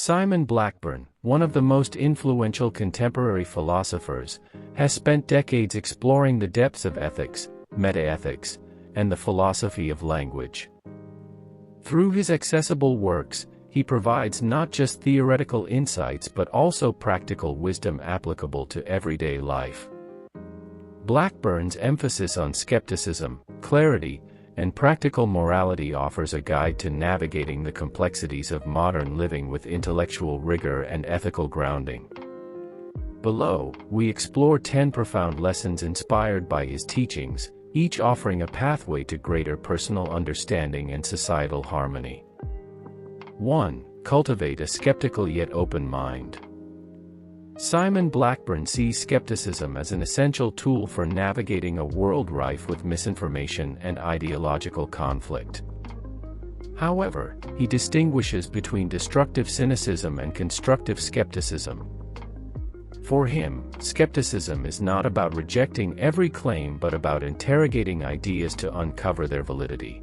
Simon Blackburn, one of the most influential contemporary philosophers, has spent decades exploring the depths of ethics, metaethics, and the philosophy of language. Through his accessible works, he provides not just theoretical insights but also practical wisdom applicable to everyday life. Blackburn's emphasis on skepticism, clarity, and practical morality offers a guide to navigating the complexities of modern living with intellectual rigor and ethical grounding. Below, we explore 10 profound lessons inspired by his teachings, each offering a pathway to greater personal understanding and societal harmony. 1. Cultivate a skeptical yet open mind. Simon Blackburn sees skepticism as an essential tool for navigating a world rife with misinformation and ideological conflict. However, he distinguishes between destructive cynicism and constructive skepticism. For him, skepticism is not about rejecting every claim but about interrogating ideas to uncover their validity.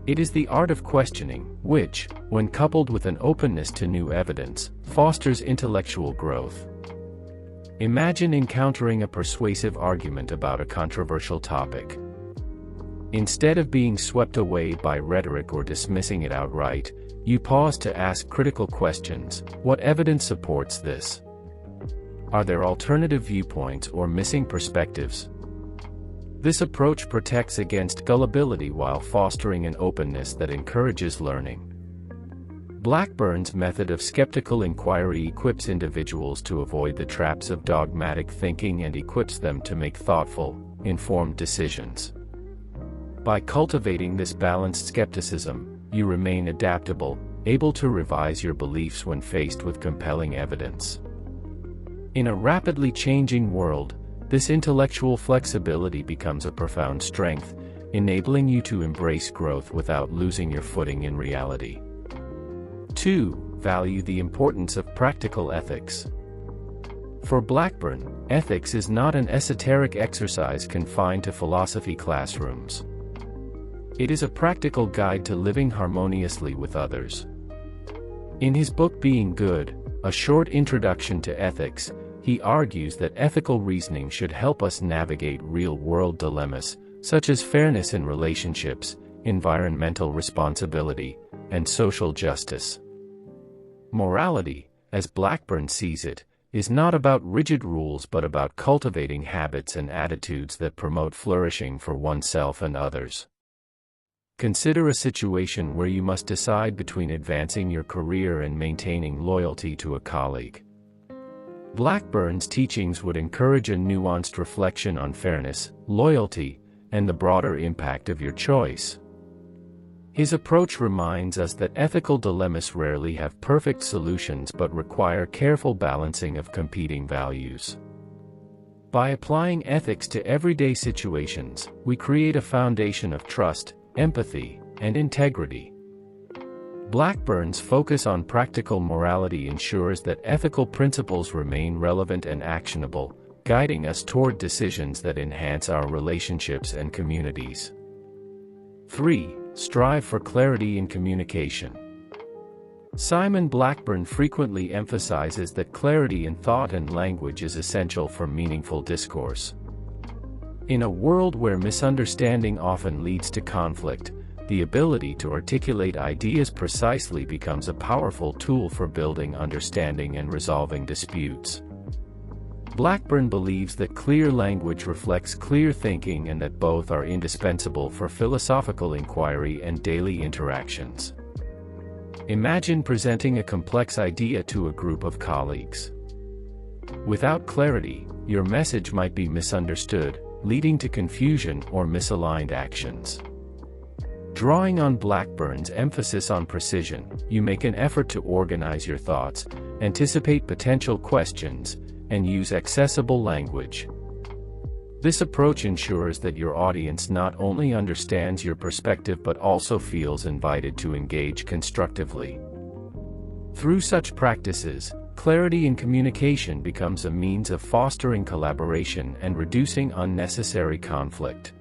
It is the art of questioning, which, when coupled with an openness to new evidence, fosters intellectual growth. Imagine encountering a persuasive argument about a controversial topic. Instead of being swept away by rhetoric or dismissing it outright, you pause to ask critical questions. What evidence supports this? Are there alternative viewpoints or missing perspectives? This approach protects against gullibility while fostering an openness that encourages learning. Blackburn's method of skeptical inquiry equips individuals to avoid the traps of dogmatic thinking and equips them to make thoughtful, informed decisions. By cultivating this balanced skepticism, you remain adaptable, able to revise your beliefs when faced with compelling evidence. In a rapidly changing world, this intellectual flexibility becomes a profound strength, enabling you to embrace growth without losing your footing in reality. 2. Value the importance of practical ethics. For Blackburn, ethics is not an esoteric exercise confined to philosophy classrooms. It is a practical guide to living harmoniously with others. In his book Being Good, A Short Introduction to Ethics, he argues that ethical reasoning should help us navigate real-world dilemmas, such as fairness in relationships, environmental responsibility, and social justice. Morality, as Blackburn sees it, is not about rigid rules but about cultivating habits and attitudes that promote flourishing for oneself and others. Consider a situation where you must decide between advancing your career and maintaining loyalty to a colleague. Blackburn's teachings would encourage a nuanced reflection on fairness, loyalty, and the broader impact of your choice. His approach reminds us that ethical dilemmas rarely have perfect solutions but require careful balancing of competing values. By applying ethics to everyday situations, we create a foundation of trust, empathy, and integrity. Blackburn's focus on practical morality ensures that ethical principles remain relevant and actionable, guiding us toward decisions that enhance our relationships and communities. 3. Strive for clarity in communication. Simon Blackburn frequently emphasizes that clarity in thought and language is essential for meaningful discourse. In a world where misunderstanding often leads to conflict, the ability to articulate ideas precisely becomes a powerful tool for building understanding and resolving disputes. Blackburn believes that clear language reflects clear thinking and that both are indispensable for philosophical inquiry and daily interactions. Imagine presenting a complex idea to a group of colleagues. Without clarity, your message might be misunderstood, leading to confusion or misaligned actions. Drawing on Blackburn's emphasis on precision, you make an effort to organize your thoughts, anticipate potential questions, and use accessible language. This approach ensures that your audience not only understands your perspective but also feels invited to engage constructively. Through such practices, clarity in communication becomes a means of fostering collaboration and reducing unnecessary conflict.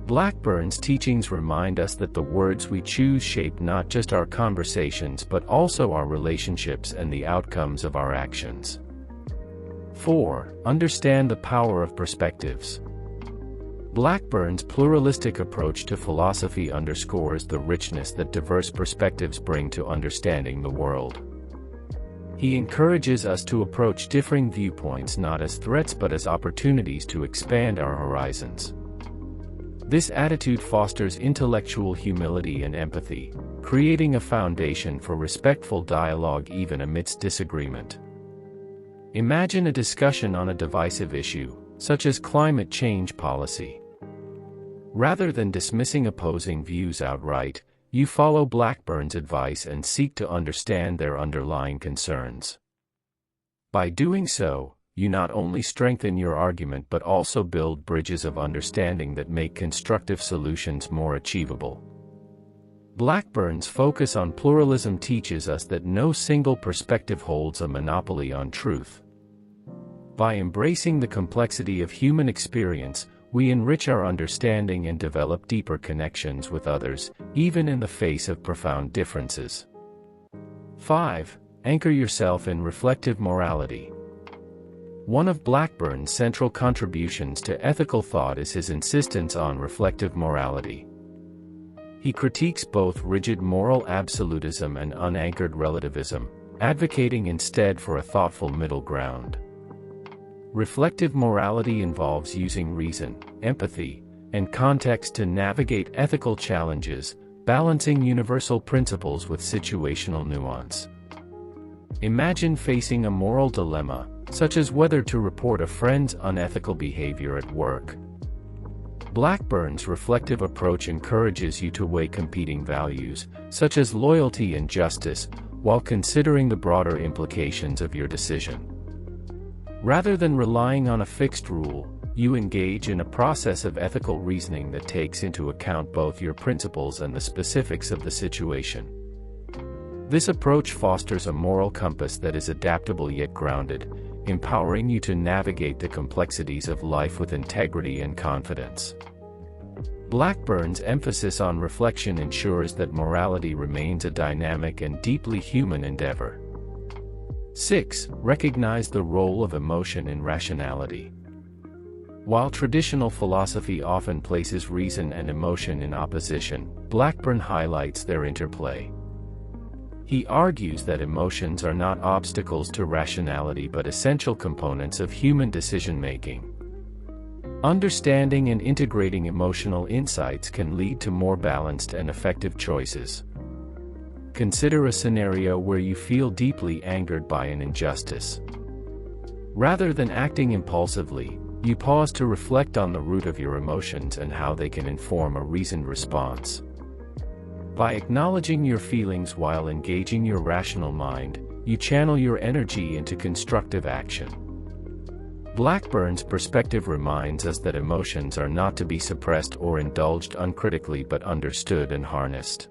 Blackburn's teachings remind us that the words we choose shape not just our conversations but also our relationships and the outcomes of our actions. 4. Understand the power of perspectives. Blackburn's pluralistic approach to philosophy underscores the richness that diverse perspectives bring to understanding the world. He encourages us to approach differing viewpoints not as threats but as opportunities to expand our horizons. This attitude fosters intellectual humility and empathy, creating a foundation for respectful dialogue even amidst disagreement. Imagine a discussion on a divisive issue, such as climate change policy. Rather than dismissing opposing views outright, you follow Blackburn's advice and seek to understand their underlying concerns. By doing so, you not only strengthen your argument but also build bridges of understanding that make constructive solutions more achievable. Blackburn's focus on pluralism teaches us that no single perspective holds a monopoly on truth. By embracing the complexity of human experience, we enrich our understanding and develop deeper connections with others, even in the face of profound differences. 5. Anchor yourself in reflective morality. One of Blackburn's central contributions to ethical thought is his insistence on reflective morality. He critiques both rigid moral absolutism and unanchored relativism, advocating instead for a thoughtful middle ground. Reflective morality involves using reason, empathy, and context to navigate ethical challenges, balancing universal principles with situational nuance. Imagine facing a moral dilemma, such as whether to report a friend's unethical behavior at work. Blackburn's reflective approach encourages you to weigh competing values, such as loyalty and justice, while considering the broader implications of your decision. Rather than relying on a fixed rule, you engage in a process of ethical reasoning that takes into account both your principles and the specifics of the situation. This approach fosters a moral compass that is adaptable yet grounded, empowering you to navigate the complexities of life with integrity and confidence. Blackburn's emphasis on reflection ensures that morality remains a dynamic and deeply human endeavor. 6. Recognize the role of emotion in rationality. While traditional philosophy often places reason and emotion in opposition, Blackburn highlights their interplay. He argues that emotions are not obstacles to rationality but essential components of human decision-making. Understanding and integrating emotional insights can lead to more balanced and effective choices. Consider a scenario where you feel deeply angered by an injustice. Rather than acting impulsively, you pause to reflect on the root of your emotions and how they can inform a reasoned response. By acknowledging your feelings while engaging your rational mind, you channel your energy into constructive action. Blackburn's perspective reminds us that emotions are not to be suppressed or indulged uncritically but understood and harnessed.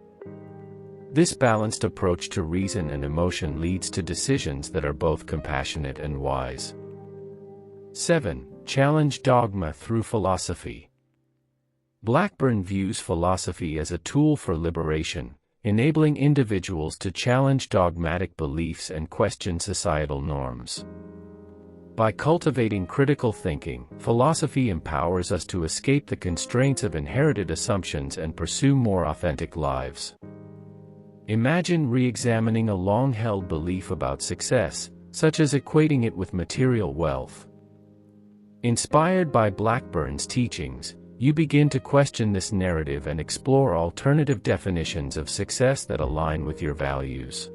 This balanced approach to reason and emotion leads to decisions that are both compassionate and wise. 7. Challenge dogma through philosophy. Blackburn views philosophy as a tool for liberation, enabling individuals to challenge dogmatic beliefs and question societal norms. By cultivating critical thinking, philosophy empowers us to escape the constraints of inherited assumptions and pursue more authentic lives. Imagine re-examining a long-held belief about success, such as equating it with material wealth. Inspired by Blackburn's teachings, you begin to question this narrative and explore alternative definitions of success that align with your values.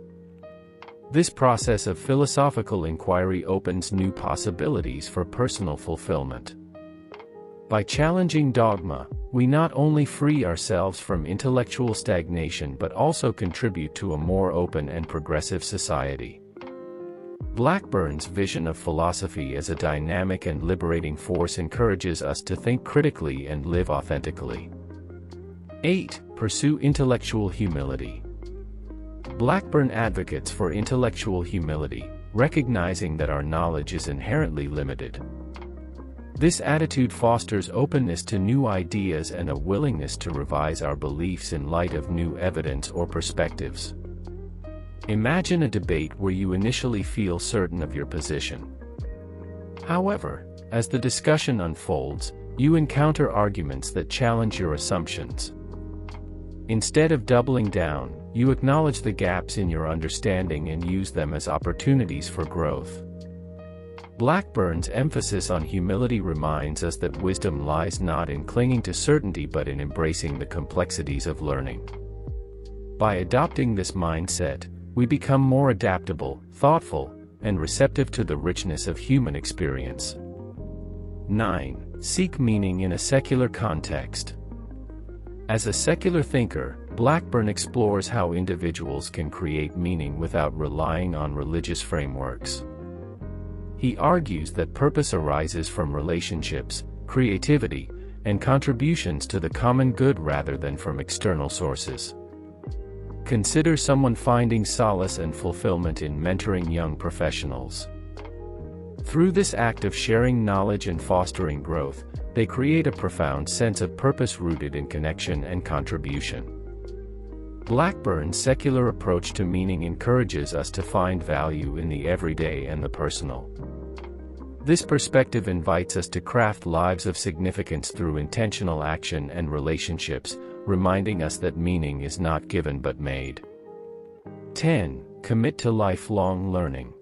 This process of philosophical inquiry opens new possibilities for personal fulfillment. By challenging dogma, we not only free ourselves from intellectual stagnation but also contribute to a more open and progressive society. Blackburn's vision of philosophy as a dynamic and liberating force encourages us to think critically and live authentically. 8. Pursue intellectual humility. Blackburn advocates for intellectual humility, recognizing that our knowledge is inherently limited. This attitude fosters openness to new ideas and a willingness to revise our beliefs in light of new evidence or perspectives. Imagine a debate where you initially feel certain of your position. However, as the discussion unfolds, you encounter arguments that challenge your assumptions. Instead of doubling down, you acknowledge the gaps in your understanding and use them as opportunities for growth. Blackburn's emphasis on humility reminds us that wisdom lies not in clinging to certainty but in embracing the complexities of learning. By adopting this mindset, we become more adaptable, thoughtful, and receptive to the richness of human experience. 9. Seek meaning in a secular context. As a secular thinker, Blackburn explores how individuals can create meaning without relying on religious frameworks. He argues that purpose arises from relationships, creativity, and contributions to the common good rather than from external sources. Consider someone finding solace and fulfillment in mentoring young professionals. Through this act of sharing knowledge and fostering growth, they create a profound sense of purpose rooted in connection and contribution. Blackburn's secular approach to meaning encourages us to find value in the everyday and the personal. This perspective invites us to craft lives of significance through intentional action and relationships, reminding us that meaning is not given but made. 10. Commit to lifelong learning.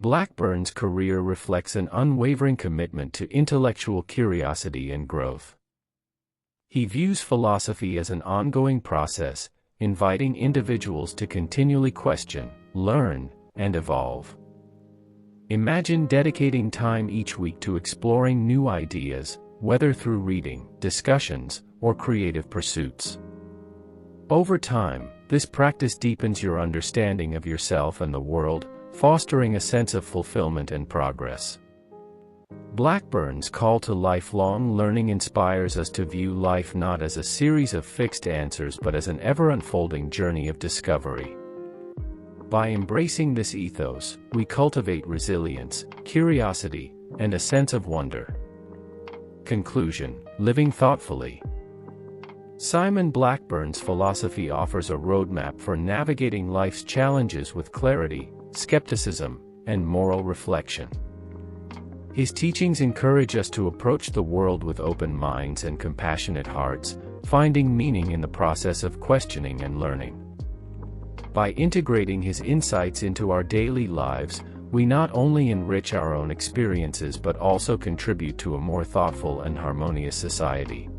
Blackburn's career reflects an unwavering commitment to intellectual curiosity and growth. He views philosophy as an ongoing process, inviting individuals to continually question, learn, and evolve. Imagine dedicating time each week to exploring new ideas, whether through reading, discussions, or creative pursuits. Over time, this practice deepens your understanding of yourself and the world, fostering a sense of fulfillment and progress. Blackburn's call to lifelong learning inspires us to view life not as a series of fixed answers but as an ever-unfolding journey of discovery. By embracing this ethos, we cultivate resilience, curiosity, and a sense of wonder. Conclusion: living thoughtfully. Simon Blackburn's philosophy offers a roadmap for navigating life's challenges with clarity, skepticism, and moral reflection. His teachings encourage us to approach the world with open minds and compassionate hearts, finding meaning in the process of questioning and learning. By integrating his insights into our daily lives, we not only enrich our own experiences but also contribute to a more thoughtful and harmonious society.